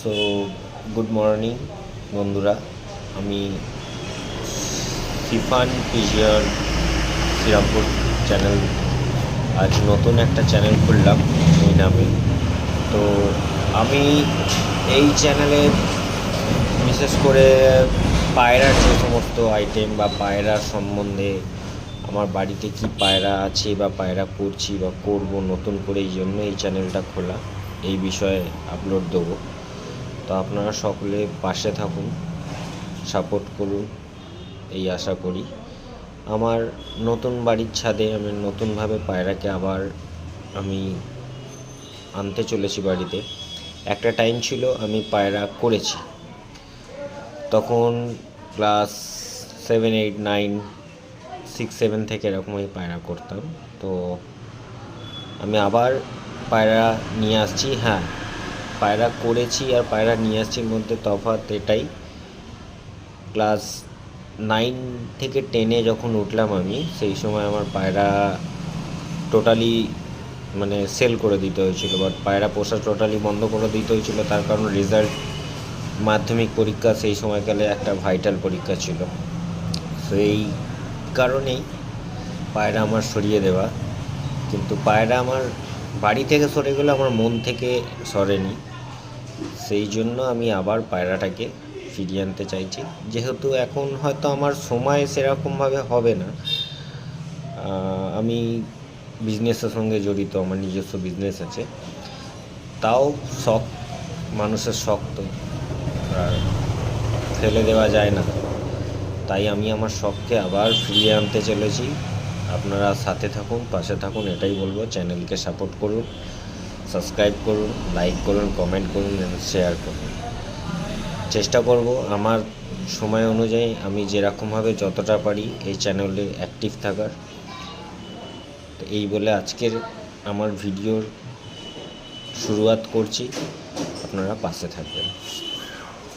So good morning বন্ধুরা। আমি Sifan পিজিয়ার Serampore channel, আজ নতুন একটা চ্যানেল খুললাম এই নামে। তো আমি এই চ্যানেলে বিশেষ করে পায়রার যে সমস্ত আইটেম বা পায়রার সম্বন্ধে, আমার বাড়িতে কি পায়রা আছে বা পায়রা করছি বা করব নতুন করে, এই জন্য এই চ্যানেলটা খোলা, এই বিষয়ে আপলোড দেবো। তো আপনারা সকলে পাশে থাকুন, সাপোর্ট করুন, এই আশা করি। আমার নতুন বাড়ির ছাদে আমি নতুনভাবে পায়রাকে আবার আমি আনতে চলেছি বাড়িতে। একটা টাইম ছিল আমি পায়রা করেছি, তখন ক্লাস 7, 8, 9, 6, 7 থেকে এরকমই পায়রা করতাম। তো আমি আবার পায়রা নিয়ে আসছি। হ্যাঁ, পায়রা করেছি আর পায়রা নিয়ে আসছির মধ্যে তফাৎ এটাই, ক্লাস 9 থেকে 10-এ যখন উঠলাম আমি, সেই সময় আমার পায়রা টোটালি সেল করে দিতে হয়েছিল, বাট পায়রা পোষা টোটালি বন্ধ করে দিতে হয়েছিল। তার কারণ রেজাল্ট, মাধ্যমিক পরীক্ষা সেই সময়কালে একটা ভাইটাল পরীক্ষা ছিল। সেই কারণেই পায়রা আমার সরিয়ে দেওয়া। কিন্তু পায়রা আমার বাড়ি থেকে সরে গেলে আমার মন থেকে সরেনি, সেই জন্য আমি আবার পায়রাটাকে ফিরিয়ে আনতে চাইছি। যেহেতু এখন হয়তো আমার সময় সেরকমভাবে হবে না, আমি বিজনেসের সঙ্গে জড়িত, আমার নিজস্ব বিজনেস আছে, তাও শখ, মানুষের শখ তো আর ফেলে দেওয়া যায় না। তাই আমি আমার শখকে আবার ফিরিয়ে আনতে চলেছি। আপনারা সাথে থাকুন, পাশে থাকুন, এটাই বলবো। চ্যানেলকে সাপোর্ট করুন, সাবস্ক্রাইব করুন, লাইক করুন, কমেন্ট করুন এবং শেয়ার করুন। চেষ্টা করব আমার সময় অনুযায়ী আমি যেরকমভাবে যতটা পারি এই চ্যানেলে অ্যাক্টিভ থাকার। তো এই বলে আজকের আমার ভিডিওর শুরুয়াত করছি, আপনারা পাশে থাকবেন।